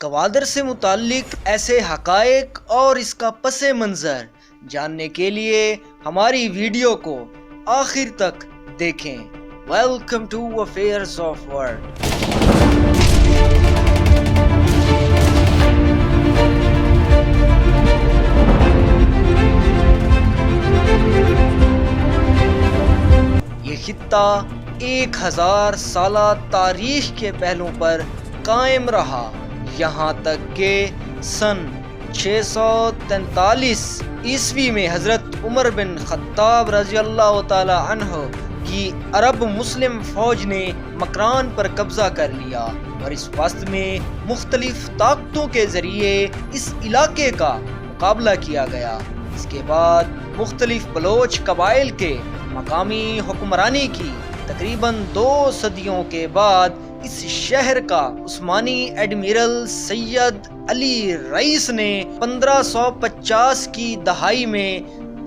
گوادر سے متعلق ایسے حقائق اور اس کا پس منظر جاننے کے لیے ہماری ویڈیو کو آخر تک دیکھیں۔ Welcome to affairs of world. یہ خطہ 1000 سالہ تاریخ کے پہلوں پر قائم رہا، یہاں تک کہ سن 643 عیسوی میں حضرت عمر بن خطاب رضی اللہ تعالی عنہ کی عرب مسلم فوج نے مکران پر قبضہ کر لیا اور اس وقت میں مختلف طاقتوں کے ذریعے اس علاقے کا مقابلہ کیا گیا۔ اس کے بعد مختلف بلوچ قبائل کے مقامی حکمرانی کی تقریباً 2 صدیوں کے بعد اس شہر کا عثمانی ایڈمرل سید علی رئیس نے 1550 کی دہائی میں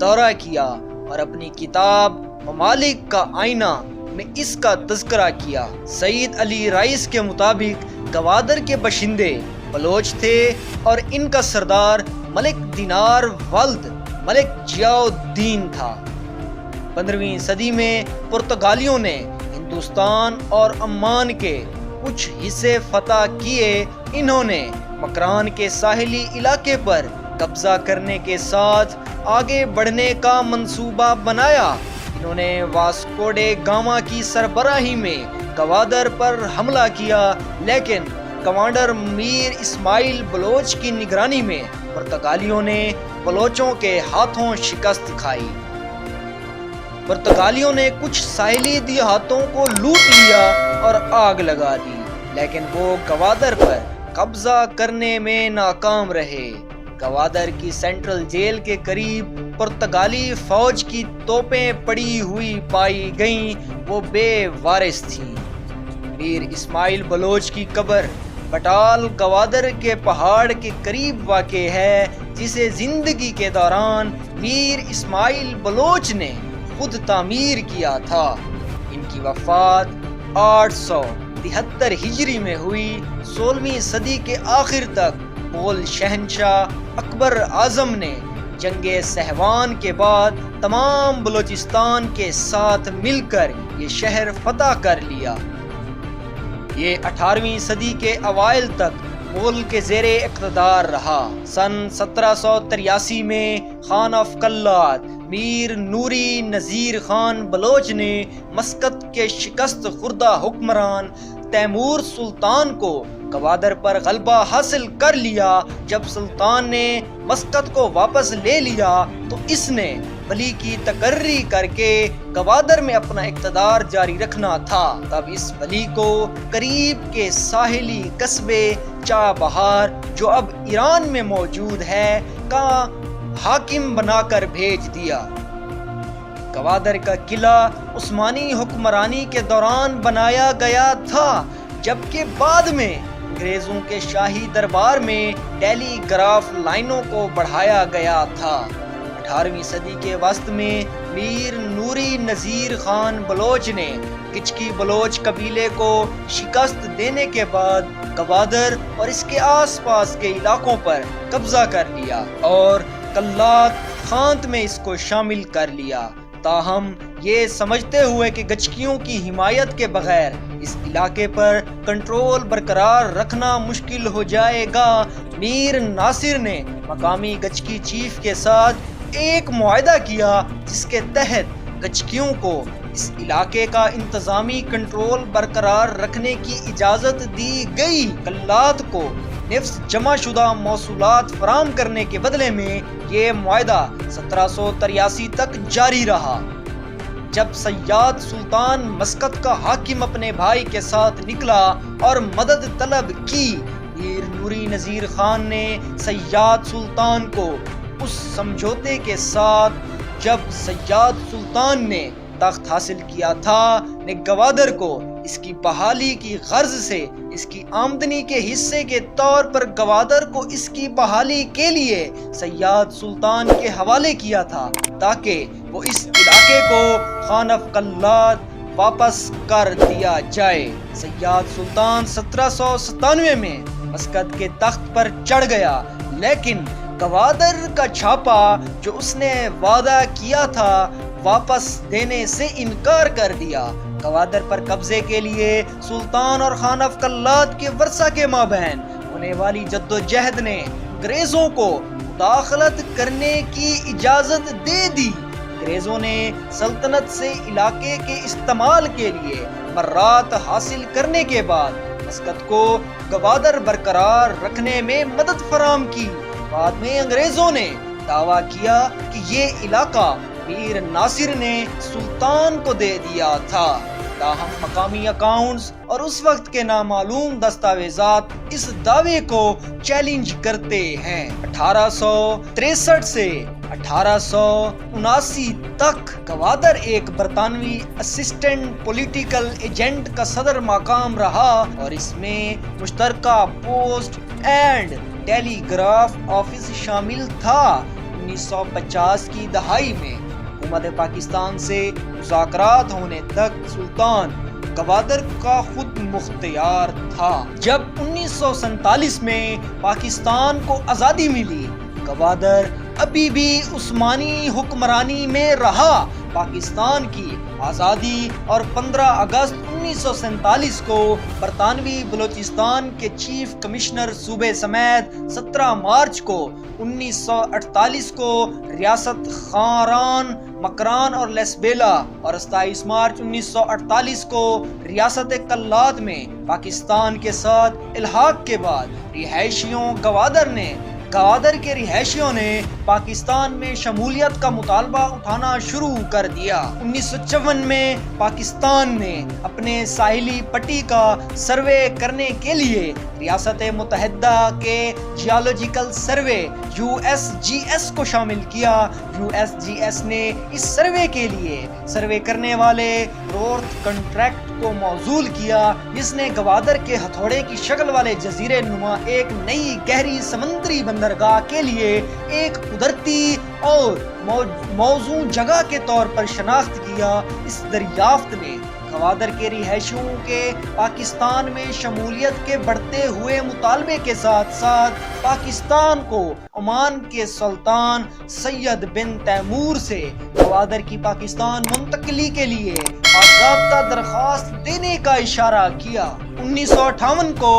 دورہ کیا اور اپنی کتاب ممالک کا آئینہ میں اس کا تذکرہ کیا۔ سید علی رئیس کے مطابق گوادر کے باشندے بلوچ تھے اور ان کا سردار ملک دینار ولد ملک ضیاء الدین تھا۔ 15ویں صدی میں پرتگالیوں نے ہندوستان اور عمان کے کچھ حصے فتح کیے۔ انہوں نے مکران کے ساحلی علاقے پر قبضہ کرنے کے ساتھ آگے بڑھنے کا منصوبہ بنایا۔ انہوں نے واسکو ڈے گاما کی سربراہی میں گوادر پر حملہ کیا، لیکن کمانڈر میر اسماعیل بلوچ کی نگرانی میں پرتگالیوں نے بلوچوں کے ہاتھوں شکست کھائی۔ پرتگالیوں نے کچھ ساحلی دیہاتوں کو لوٹ لیا اور آگ لگا دی، لیکن وہ گوادر پر قبضہ کرنے میں ناکام رہے۔ گوادر کی سینٹرل جیل کے قریب پرتگالی فوج کی توپیں پڑی ہوئی پائی گئیں، وہ بے وارث تھیں۔ میر اسماعیل بلوچ کی قبر بٹال گوادر کے پہاڑ کے قریب واقع ہے، جسے زندگی کے دوران میر اسماعیل بلوچ نے خود تعمیر کیا تھا۔ ان کی وفات 873 ہجری میں ہوئی۔ 16ویں صدی کے آخر تک مغل شہنشاہ اکبر اعظم نے جنگ سہوان کے بعد تمام بلوچستان کے ساتھ مل کر یہ شہر فتح کر لیا۔ یہ 18ویں صدی کے اوائل تک مغل کے زیر اقتدار رہا۔ سن 1783 میں خان آف کلات میر نوری نذیر خان بلوچ نے مسقط کے شکست خوردہ حکمران تیمور سلطان کو گوادر پر غلبہ حاصل کر لیا۔ جب سلطان نے مسقط کو واپس لے لیا تو اس نے ولی کی تقرری کر کے گوادر میں اپنا اقتدار جاری رکھنا تھا۔ تب اس ولی کو قریب کے ساحلی قصبے چابہار، جو اب ایران میں موجود ہے، کا حاکم بنا کر بھیج دیا۔ گوادر کا قلعہ عثمانی حکمرانی کے دوران بنایا گیا تھا، جبکہ بعد میں انگریزوں کے شاہی دربار میں ٹیلی گراف لائنوں کو بڑھایا گیا تھا۔ 18ویں صدی کے وسط میں میر نوری نذیر خان بلوچ نے کچکی بلوچ قبیلے کو شکست دینے کے بعد گوادر اور اس کے آس پاس کے علاقوں پر قبضہ کر لیا اور کلات خانت میں اس کو شامل کر لیا۔ تاہم یہ سمجھتے ہوئے کہ گچکیوں کی حمایت کے بغیر اس علاقے پر کنٹرول برقرار رکھنا مشکل ہو جائے گا، میر ناصر نے مقامی گچکی چیف کے ساتھ ایک معاہدہ کیا، جس کے تحت گچکیوں کو اس علاقے کا انتظامی کنٹرول برقرار رکھنے کی اجازت دی گئی۔ کلات کو نفس جمع شدہ موصولات فراہم کرنے کے بدلے میں یہ معاہدہ 1783 تک جاری رہا۔ جب سیاد سلطان مسقط کا حاکم اپنے بھائی کے ساتھ نکلا اور مدد طلب کی، میر نوری نذیر خان نے سیاد سلطان کو اس سمجھوتے کے ساتھ جب سیاد سلطان نے تخت حاصل کیا تھا، نے گوادر کو اس کی بحالی کی غرض سے اس کی آمدنی کے حصے کے طور پر گوادر کو اس کی بحالی کے لیے سیاد سلطان کے حوالے کیا تھا، تاکہ وہ اس علاقے کو خان آف کلات واپس کر دیا جائے۔ سیاد سلطان 1797 میں مسقط کے تخت پر چڑھ گیا، لیکن گوادر کا چھاپا جو اس نے وعدہ کیا تھا واپس دینے سے انکار کر دیا۔ گوادر پر قبضے کے لیے سلطان اور خان افقلات کے ورثہ کے مابین ہونے والی جدوجہد نے انگریزوں کو مداخلت کرنے کی اجازت دے دی۔ انگریزوں نے سلطنت سے علاقے کے استعمال کے لیے مرات حاصل کرنے کے بعد مسقط کو گوادر برقرار رکھنے میں مدد فراہم کی۔ بعد میں انگریزوں نے دعویٰ کیا کہ یہ علاقہ میر ناصر نے سلطان کو دے دیا تھا، تاہم مقامی اکاؤنٹس اور اس وقت کے نامعلوم دستاویزات اس دعوے کو چیلنج کرتے ہیں۔ 1863 سے 1879 تک گوادر ایک برطانوی اسسٹنٹ پولیٹیکل ایجنٹ کا صدر مقام رہا اور اس میں مشترکہ post and telegraph office شامل تھا۔ 1950 کی دہائی میں حکومت پاکستان سے مذاکرات ہونے تک سلطان گوادر کا خود مختیار تھا۔ جب 1947 میں پاکستان کو آزادی ملی، گوادر ابھی بھی عثمانی حکمرانی میں رہا۔ پاکستان کی آزادی اور 15 اگست 1947 کو برطانوی بلوچستان کے چیف کمشنر صوبے سمیت 17 مارچ کو 1948 کو ریاست خاران، مکران اور لیسبیلا اور 27 مارچ 1948 کو ریاست کلات میں پاکستان کے ساتھ الحاق کے بعد گوادر کے رہائشیوں نے پاکستان میں شمولیت کا مطالبہ اٹھانا شروع کر دیا۔ 1954 میں پاکستان نے اپنے ساحلی پٹی کا سروے کرنے کے لیے ریاست متحدہ کے جیولوجیکل سروے USGS کو شامل کیا۔ USGS نے اس سروے کے لیے سروے کرنے والے رورتھ کنٹریکٹ کو موصول کیا، جس نے گوادر کے ہتھوڑے کی شکل والے جزیرے نما ایک نئی گہری سمندری بندرگاہ کے لیے ایک قدرتی اور موزوں جگہ کے طور پر شناخت کیا۔ اس دریافت نے گوادر کے رہائشیوں کے پاکستان میں شمولیت کے بڑھتے ہوئے مطالبے کے ساتھ ساتھ پاکستان کو عمان کے سلطان سید بن تیمور سے گوادر کی پاکستان منتقلی کے لیے باضابطہ درخواست دینے کا اشارہ کیا۔ 1958 کو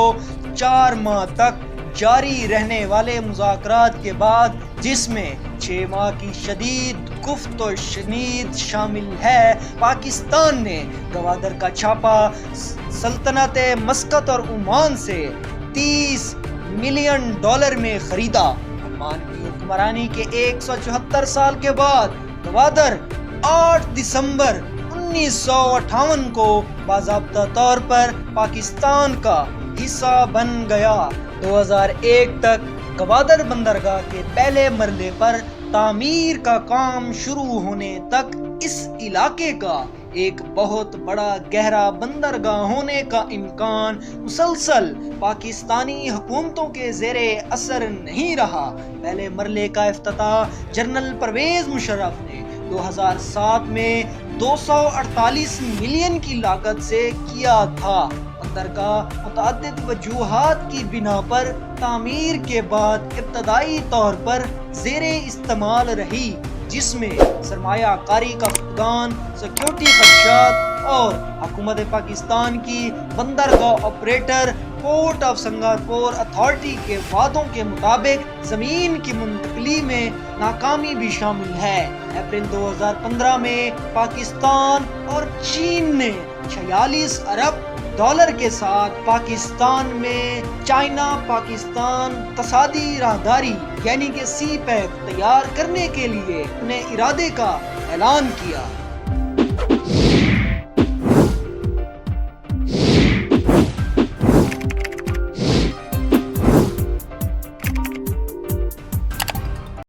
4 ماہ تک جاری رہنے والے مذاکرات کے بعد، جس میں 6 ماہ کی شدید گفت و شنید شامل ہے، پاکستان نے گوادر کا چھاپا سلطنت مسقط اور عمان سے $30 ملین میں خریدا۔ عمان کی حکمرانی کے 174 سال کے بعد گوادر 8 دسمبر 1958 کو باضابطہ طور پر پاکستان کا حصہ بن گیا۔ 2001 تک گوادر بندرگاہ کے پہلے مرحلے پر تعمیر کا کام شروع ہونے تک اس علاقے کا ایک بہت بڑا گہرا بندرگاہ ہونے کا امکان مسلسل پاکستانی حکومتوں کے زیر اثر نہیں رہا۔ پہلے مرحلے کا افتتاح جنرل پرویز مشرف نے 2007 میں 248 ملین کی لاگت سے کیا تھا۔ بندرگاہ متعدد وجوہات کی بنا پر تعمیر کے بعد ابتدائی طور پر زیر استعمال رہی، جس میں سرمایہ کاری کا فقدان، سیکیورٹی خدشات اور حکومت پاکستان کی بندرگاہ operator port of Singapore authority کے وعدوں کے مطابق زمین کی منتقلی میں ناکامی بھی شامل ہے۔ اپریل 2015 میں پاکستان اور چین نے $46 ارب کے ساتھ پاکستان میں چائنا پاکستان تصادی راہداری یعنی کہ سی پیک تیار کرنے کے لیے اپنے ارادے کا اعلان کیا۔